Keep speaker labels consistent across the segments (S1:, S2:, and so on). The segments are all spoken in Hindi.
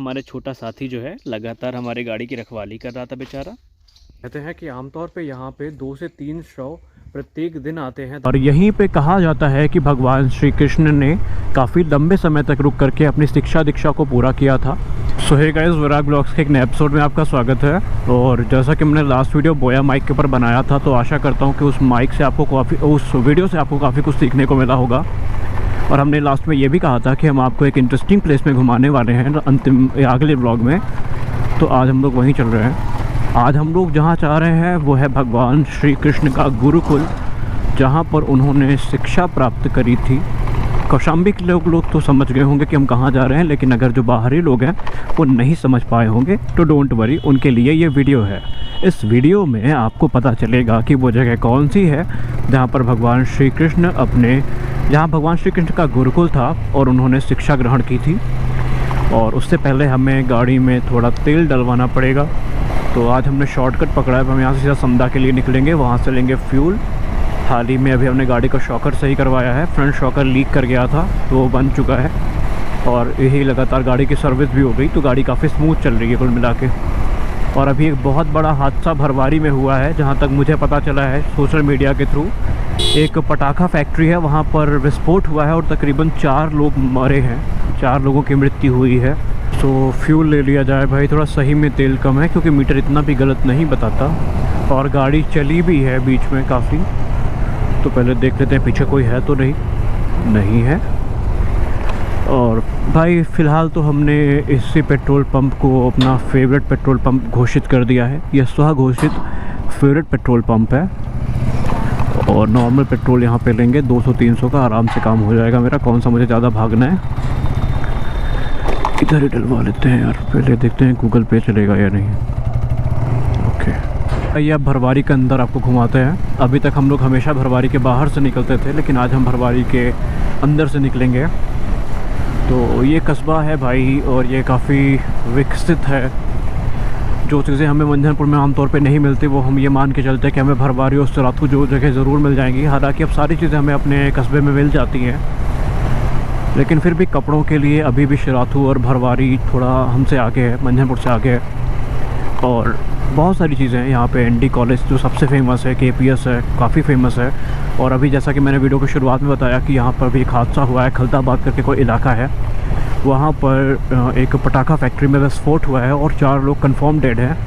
S1: हमारे छोटा साथी जो है लगातार हमारी गाड़ी की रखवाली कर रहा था बेचारा। कहते हैं कि आमतौर पे यहाँ पे 2 से 3 शव प्रत्येक दिन आते हैं और यहीं पे कहा जाता है कि भगवान श्री कृष्ण ने काफ़ी लंबे समय तक रुक करके अपनी शिक्षा दीक्षा को पूरा किया था। सो हे गाइस, विराग ब्लॉग्स के एक नए एपिसोड में आपका स्वागत है। और जैसा कि मैंने लास्ट वीडियो बोया माइक के ऊपर बनाया था, तो आशा करता हूँ कि उस माइक से आपको उस वीडियो से आपको काफ़ी कुछ सीखने को मिला होगा। और हमने लास्ट में ये भी कहा था कि हम आपको एक इंटरेस्टिंग प्लेस में घुमाने वाले हैं अंतिम अगले ब्लॉग में, तो आज हम लोग वहीं चल रहे हैं। आज हम लोग जहाँ जा रहे हैं वो है भगवान श्री कृष्ण का गुरुकुल, जहाँ पर उन्होंने शिक्षा प्राप्त करी थी। कौशाम्बी के लोग तो समझ गए होंगे कि हम कहाँ जा रहे हैं, लेकिन अगर जो बाहरी लोग हैं वो नहीं समझ पाए होंगे तो डोंट वरी, उनके लिए ये वीडियो है। इस वीडियो में आपको पता चलेगा कि वो जगह कौन सी है जहाँ भगवान श्री कृष्ण का गुरुकुल था और उन्होंने शिक्षा ग्रहण की थी। और उससे पहले हमें गाड़ी में थोड़ा तेल डलवाना पड़ेगा, तो आज हमने शॉर्टकट पकड़ा है। हम यहाँ से सीधा समदा के लिए निकलेंगे, वहाँ से लेंगे फ्यूल। हाल ही में अभी हमने गाड़ी का शॉकर सही करवाया है, फ्रंट शॉकर लीक कर गया था तो वो बन चुका है और यही लगातार गाड़ी की सर्विस भी हो गई, तो गाड़ी काफ़ी स्मूथ चल रही है कुल मिला के। और अभी एक बहुत बड़ा हादसा भरवारी में हुआ है, जहाँ तक मुझे पता चला है सोशल मीडिया के थ्रू। एक पटाखा फैक्ट्री है, वहाँ पर विस्फोट हुआ है और तकरीबन 4 लोग मरे हैं, 4 लोगों की मृत्यु हुई है। तो फ्यूल ले लिया जाए भाई, थोड़ा सही में तेल कम है क्योंकि मीटर इतना भी गलत नहीं बताता और गाड़ी चली भी है बीच में काफ़ी। तो पहले देख लेते हैं पीछे कोई है तो नहीं है। और भाई फ़िलहाल तो हमने इसी पेट्रोल पंप को अपना फेवरेट पेट्रोल पंप घोषित कर दिया है। यह स्वघोषित फेवरेट पेट्रोल पंप है और नॉर्मल पेट्रोल यहाँ पे लेंगे 200-300 का, आराम से काम हो जाएगा मेरा। कौन सा मुझे ज़्यादा भागना है, इधर ही डलवा लेते हैं यार। पहले देखते हैं गूगल पे चलेगा या नहीं। ओके, आइए अब भरवारी के अंदर आपको घुमाते हैं। अभी तक हम लोग हमेशा भरवारी के बाहर से निकलते थे, लेकिन आज हम भरवारी के अंदर से निकलेंगे। तो ये कस्बा है भाई और ये काफ़ी विकसित है। जो चीज़ें हमें मंझनपुर में आमतौर पे नहीं मिलती वो हम ये मान के चलते हैं कि हमें भरवारी और सराथू जो जगह ज़रूर मिल जाएंगी। हालांकि अब सारी चीज़ें हमें अपने कस्बे में मिल जाती हैं, लेकिन फिर भी कपड़ों के लिए अभी भी शराथू और भरवारी थोड़ा हमसे आगे है, मंझनपुर से आगे है। और बहुत सारी चीज़ें हैं यहाँ पे। एनडी कॉलेज जो सबसे फेमस है, KPS है, काफ़ी फेमस है। और अभी जैसा कि मैंने वीडियो की शुरुआत में बताया कि यहाँ पर भी एक हादसा हुआ है, खलताबाद करके कोई इलाका है, वहाँ पर एक पटाखा फैक्ट्री में विस्फोट हुआ है और 4 लोग कंफर्म डेड हैं।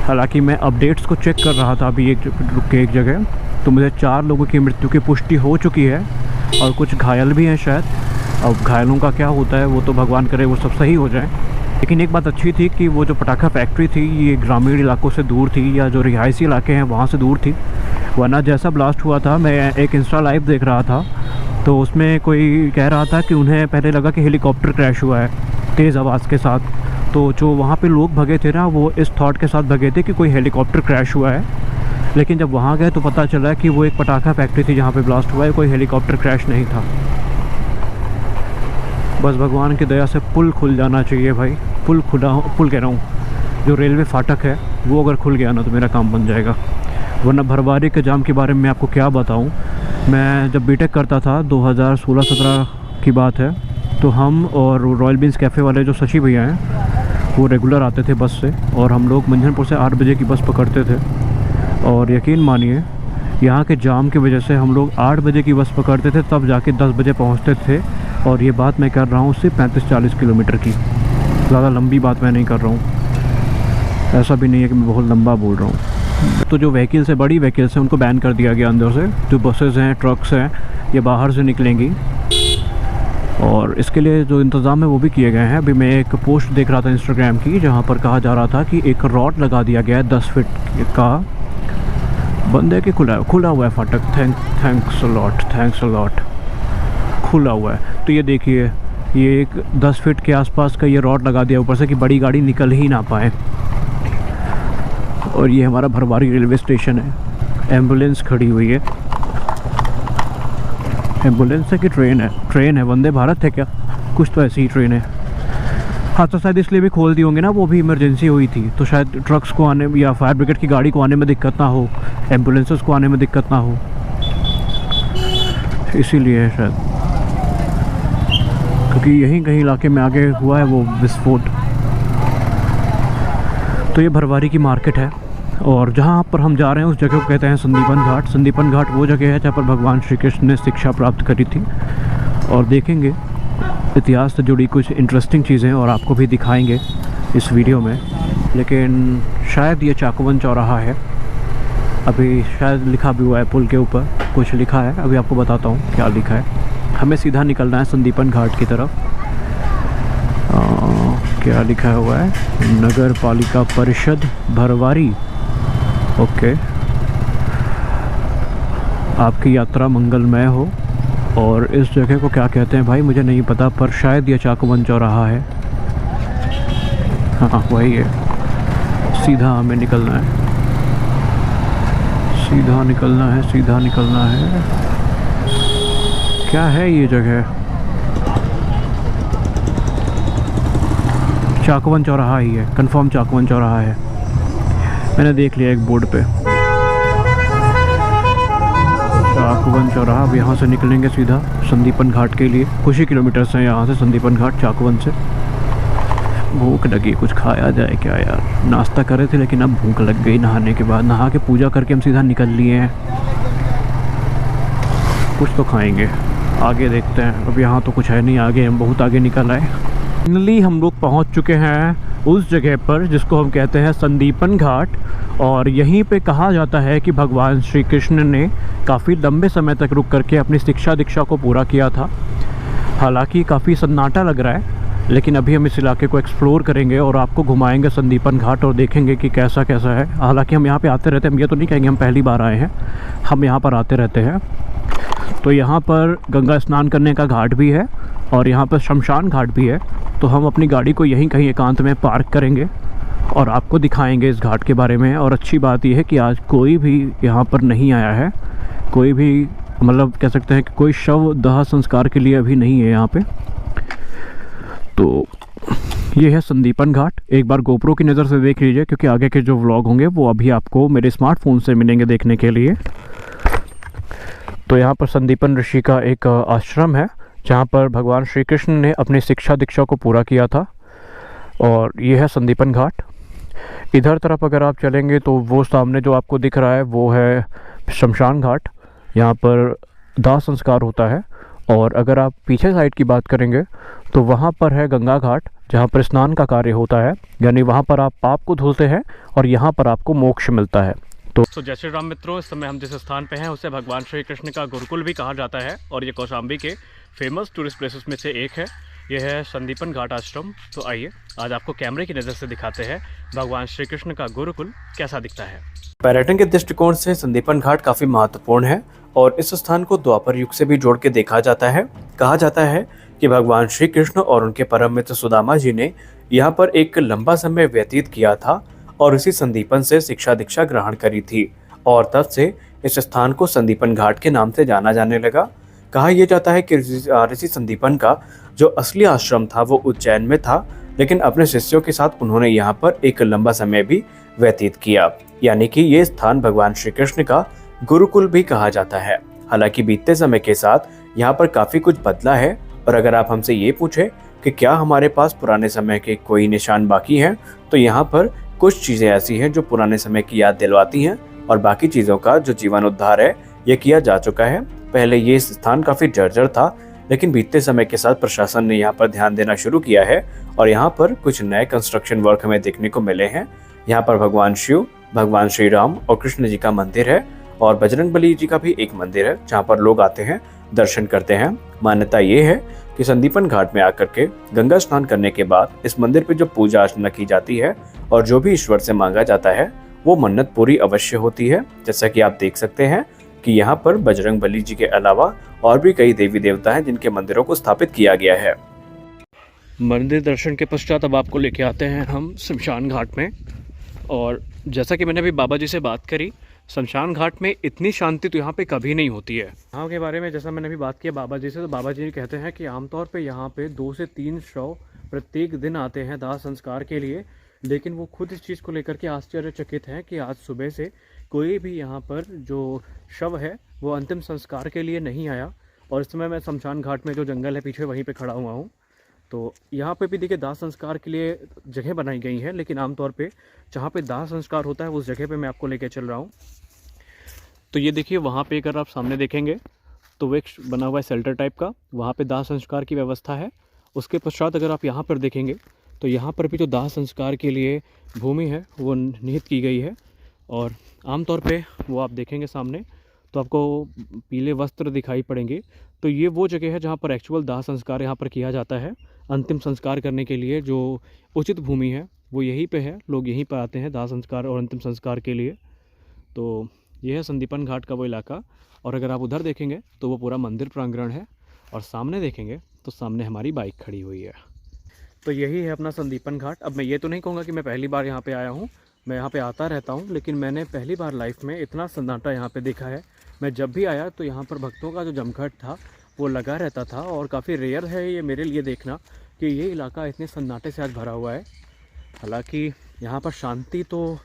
S1: हालांकि मैं अपडेट्स को चेक कर रहा था अभी एक जगह, तो मुझे 4 लोगों की मृत्यु की पुष्टि हो चुकी है और कुछ घायल भी हैं शायद। अब घायलों का क्या होता है वो तो भगवान करे वो सब सही हो जाए। लेकिन एक बात अच्छी थी कि वो जो पटाखा फैक्ट्री थी ये ग्रामीण इलाकों से दूर थी, या जो रिहायशी इलाके हैं वहाँ से दूर थी। वरना जैसा ब्लास्ट हुआ था, मैं एक इंस्टा लाइव देख रहा था, तो उसमें कोई कह रहा था कि उन्हें पहले लगा कि हेलीकॉप्टर क्रैश हुआ है तेज़ आवाज़ के साथ। तो जो वहाँ पे लोग भगे थे ना, वो इस थॉट के साथ भगे थे कि कोई हेलीकॉप्टर क्रैश हुआ है। लेकिन जब वहाँ गए तो पता चला कि वो एक पटाखा फैक्ट्री थी जहाँ पे ब्लास्ट हुआ है, कोई हेलीकॉप्टर क्रैश नहीं था। बस भगवान की दया से पुल खुल जाना चाहिए भाई। पुल कह रहा हूँ, जो रेलवे फाटक है वो अगर खुल गया ना तो मेरा काम बन जाएगा। वरना भरवारी के जाम के बारे में आपको क्या बताऊँ। मैं जब बीटेक करता था, 2016-17 की बात है, तो हम और रॉयल बीन्स कैफ़े वाले जो शशि भैया हैं वो रेगुलर आते थे बस से, और हम लोग मंझनपुर से 8 बजे की बस पकड़ते थे। और यकीन मानिए यहाँ के जाम की वजह से हम लोग 8 बजे की बस पकड़ते थे, तब जाके 10 बजे पहुँचते थे। और ये बात मैं कर रहा हूँ सिर्फ 35-40 किलोमीटर की, ज़्यादा लंबी बात मैं नहीं कर रहा हूँ। ऐसा भी नहीं है कि मैं बहुत लंबा बोल रहा हूँ। तो जो व्हीकल्स है, बड़ी व्हीकल्स हैं, उनको बैन कर दिया गया अंदर से। जो बसेज़ हैं, ट्रक्स हैं, ये बाहर से निकलेंगी और इसके लिए जो इंतज़ाम है वो भी किए गए हैं। अभी मैं एक पोस्ट देख रहा था इंस्टाग्राम की, जहाँ पर कहा जा रहा था कि एक रॉड लगा दिया गया है 10 फीट का, बंदे के खुला हुआ है फाटक। थैंक्स अ लॉट, खुला हुआ है। तो ये देखिए, ये एक 10 फीट के आसपास का ये रॉड लगा दिया ऊपर से कि बड़ी गाड़ी निकल ही ना पाए। और ये हमारा भरवारी रेलवे स्टेशन है, एम्बुलेंस खड़ी हुई है। एम्बुलेंस है कि ट्रेन है, वंदे भारत है क्या, कुछ तो ऐसी ही ट्रेन है। हाँ, तो शायद इसलिए भी खोल दी होंगे ना, वो भी इमरजेंसी हुई थी, तो शायद ट्रक्स को आने या फायर ब्रिगेड की गाड़ी को आने में दिक्कत ना हो, एम्बुलेंसेस को आने में दिक्कत ना हो, इसीलिए है शायद। क्योंकि यहीं कहीं इलाके में आगे हुआ है वो विस्फोट। तो ये भरवारी की मार्केट है और जहाँ पर हम जा रहे हैं उस जगह को कहते हैं संदीपन घाट। संदीपन घाट वो जगह है जहाँ पर भगवान श्री कृष्ण ने शिक्षा प्राप्त करी थी। और देखेंगे इतिहास से जुड़ी कुछ इंटरेस्टिंग चीज़ें और आपको भी दिखाएंगे इस वीडियो में। लेकिन शायद ये चाकुवन चौराहा है, अभी शायद लिखा भी हुआ है पुल के ऊपर कुछ लिखा है, अभी आपको बताता हूँ क्या लिखा है। हमें सीधा निकलना है संदीपन घाट की तरफ। क्या लिखा हुआ है, नगर पालिका परिषद भरवारी। ओके, आपकी यात्रा मंगलमय हो। और इस जगह को क्या कहते हैं भाई मुझे नहीं पता, पर शायद ये चाकुवन चौराहा है। हाँ वही है, सीधा हमें निकलना है, सीधा निकलना है, सीधा निकलना है। क्या है ये जगह? चाकुवन चौराहा ही है, कंफर्म चाकुवन चौराहा है, मैंने देख लिया एक बोर्ड पे चाकुवन चौराहा। अब यहाँ से निकलेंगे सीधा संदीपन घाट के लिए। कुछ ही किलोमीटर्स हैं यहाँ से संदीपन घाट चाकुवन से। भूख लगी, कुछ खाया जाए क्या यार। नाश्ता करे थे लेकिन अब भूख लग गई नहाने के बाद। नहा के पूजा करके हम सीधा निकल लिए हैं, कुछ तो खाएंगे, आगे देखते हैं। अब यहाँ तो कुछ है नहीं, आगे हम बहुत आगे निकल आए। फाइनली हम लोग पहुँच चुके हैं उस जगह पर जिसको हम कहते हैं संदीपन घाट। और यहीं पे कहा जाता है कि भगवान श्री कृष्ण ने काफ़ी लंबे समय तक रुक करके अपनी शिक्षा दीक्षा को पूरा किया था। हालांकि काफ़ी सन्नाटा लग रहा है, लेकिन अभी हम इस इलाके को एक्सप्लोर करेंगे और आपको घुमाएंगे संदीपन घाट और देखेंगे कि कैसा कैसा है। हालांकि हम यहाँ पे आते रहते हैं, हम ये तो नहीं कहेंगे हम पहली बार आए हैं, हम यहाँ पर आते रहते हैं। तो यहाँ पर गंगा स्नान करने का घाट भी है और यहाँ पर शमशान घाट भी है। तो हम अपनी गाड़ी को यहीं कहीं एकांत में पार्क करेंगे और आपको दिखाएंगे इस घाट के बारे में। और अच्छी बात यह है कि आज कोई भी यहाँ पर नहीं आया है, कोई भी मतलब कह सकते हैं कि कोई शव दाह संस्कार के लिए अभी नहीं है यहाँ पे। तो ये है संदीपन घाट। एक बार गोप्रो की नज़र से देख लीजिए, क्योंकि आगे के जो व्लॉग होंगे वो अभी आपको मेरे स्मार्टफोन से मिलेंगे देखने के लिए। तो यहाँ पर संदीपन ऋषि का एक आश्रम है जहाँ पर भगवान श्री कृष्ण ने अपनी शिक्षा दीक्षा को पूरा किया था। और ये है संदीपन घाट। इधर तरफ अगर आप चलेंगे तो वो सामने जो आपको दिख रहा है वो है शमशान घाट, यहाँ पर दाह संस्कार होता है। और अगर आप पीछे साइड की बात करेंगे तो वहाँ पर है गंगा घाट, जहाँ पर स्नान का कार्य होता है, यानी वहाँ पर आप पाप को धुलते हैं और यहाँ पर आपको मोक्ष मिलता है। तो जय श्री राम मित्रों, इस समय हम जिस स्थान पे हैं उसे भगवान श्री कृष्ण का गुरुकुल भी कहा जाता है और ये कौशाम्बी के फेमस टूरिस्ट प्लेसेस में से एक है। यह है संदीपन घाट आश्रम। तो आइए आज आपको कैमरे की नज़र से दिखाते हैं भगवान श्री कृष्ण का गुरुकुल कैसा दिखता है। पर्यटन के दृष्टिकोण से संदीपन घाट काफ़ी महत्वपूर्ण है और इस स्थान को द्वापर युग से भी जोड़ के देखा जाता है। कहा जाता है कि भगवान श्री कृष्ण और उनके परम मित्र सुदामा जी ने यहाँ पर एक लंबा समय व्यतीत किया था और इसी संदीपन से शिक्षा दीक्षा ग्रहण करी थी और तब से इस स्थान को संदीपन घाट के नाम से जाना जाने लगा। कहा यह जाता है कि ऋषि संदीपन का जो असली आश्रम था वो उज्जैन में था, लेकिन अपने शिष्यों के साथ उन्होंने यहाँ पर एक लंबा समय भी व्यतीत किया, यानी कि ये स्थान भगवान श्री कृष्ण का गुरुकुल भी कहा जाता है। हालांकि बीतते समय के साथ यहाँ पर काफी कुछ बदला है और अगर आप हमसे ये पूछे कि क्या हमारे पास पुराने समय के कोई निशान बाकी हैं, तो यहाँ पर कुछ चीजें ऐसी हैं जो पुराने समय की याद दिलवाती हैं और बाकी चीजों का जो जीवनोद्धार है ये किया जा चुका है। पहले ये स्थान काफी जर्जर था, लेकिन बीतते समय के साथ प्रशासन ने यहाँ पर ध्यान देना शुरू किया है और यहाँ पर कुछ नए कंस्ट्रक्शन वर्क हमें देखने को मिले हैं। यहाँ पर भगवान शिव, भगवान श्री राम और कृष्ण जी का मंदिर है और बजरंगबली जी का भी एक मंदिर है जहाँ पर लोग आते हैं, दर्शन करते हैं। मान्यता ये है कि संदीपन घाट में आकर के गंगा स्नान करने के बाद इस मंदिर पे जो पूजा अर्चना की जाती है और जो भी ईश्वर से मांगा जाता है वो मन्नत पूरी अवश्य होती है। जैसा कि आप देख सकते हैं कि यहाँ पर बजरंगबली जी के अलावा और भी कई देवी देवता हैं जिनके मंदिरों को स्थापित किया गया है। मंदिर दर्शन के पश्चात अब आपको लेके आते हैं हम शमशान घाट में। और जैसा कि मैंने अभी बाबा जी से बात करी, शमशान घाट में इतनी शांति तो यहाँ पे कभी नहीं होती है। यहाँ के बारे में जैसा मैंने अभी बात किया बाबा जी से, तो बाबा जी कहते हैं कि आमतौर पे यहाँ पे 2 से 3 शव प्रत्येक दिन आते हैं दाह संस्कार के लिए, लेकिन वो खुद इस चीज़ को लेकर के आश्चर्यचकित हैं कि आज सुबह से कोई भी यहाँ पर जो शव है वो अंतिम संस्कार के लिए नहीं आया। और इस समय मैं शमशान घाट में जो जंगल है पीछे वहीं पे खड़ा हुआ हूँ तो यहाँ पे भी देखिए दाह संस्कार के लिए जगह बनाई गई है, लेकिन आमतौर पे जहाँ पे दाह संस्कार होता है उस जगह पे मैं आपको लेके चल रहा हूँ। तो ये देखिए वहाँ पे अगर आप सामने देखेंगे तो वो एक बना हुआ है शेल्टर टाइप का, वहाँ पे दाह संस्कार की व्यवस्था है। उसके पश्चात अगर आप यहाँ पर देखेंगे तो यहाँ पर भी जो दाह संस्कार के लिए भूमि है वो निहित की गई है। और आमतौर पे वो आप देखेंगे सामने तो आपको पीले वस्त्र दिखाई पड़ेंगे। तो ये वो जगह है जहाँ पर एक्चुअल दाह संस्कार यहाँ पर किया जाता है। अंतिम संस्कार करने के लिए जो उचित भूमि है वो यहीं पे है, लोग यहीं पर आते हैं दाह संस्कार और अंतिम संस्कार के लिए। तो यह है संदीपन घाट का वो इलाका। और अगर आप उधर देखेंगे तो वो पूरा मंदिर प्रांगण है, और सामने देखेंगे तो सामने हमारी बाइक खड़ी हुई है। तो यही है अपना संदीपन घाट। अब मैं ये तो नहीं कहूँगा कि मैं पहली बार यहाँ पे आया हूँ, मैं यहाँ पे आता रहता हूँ, लेकिन मैंने पहली बार लाइफ में इतना सन्नाटा यहाँ पे देखा है। मैं जब भी आया तो यहाँ पर भक्तों का जो जमघट था वो लगा रहता था, और काफ़ी रेयर है ये मेरे लिए देखना कि ये इलाका इतने सन्नाटे से आज भरा हुआ है। हालाँकि यहाँ पर शांति तो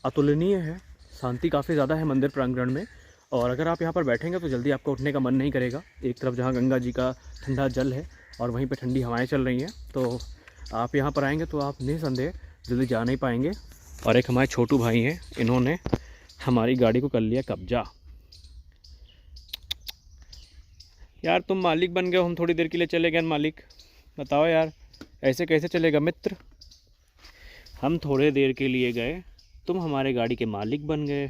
S1: अतुलनीय है, शांति काफ़ी ज़्यादा है मंदिर प्रांगण में। और अगर आप यहाँ पर बैठेंगे तो जल्दी आपको उठने का मन नहीं करेगा। एक तरफ जहाँ गंगा जी का ठंडा जल है और वहीं पे ठंडी हवाएं चल रही हैं, तो आप यहाँ पर आएंगे तो आप निसंदेह जल्दी जा नहीं पाएंगे। और एक हमारे छोटू भाई हैं, इन्होंने हमारी गाड़ी को कर लिया कब्जा। यार तुम मालिक बन गए हो, हम थोड़ी देर के लिए चले गए मालिक, बताओ यार ऐसे कैसे चलेगा मित्र। हम थोड़े देर के लिए गए, तुम हमारे गाड़ी के मालिक बन गए।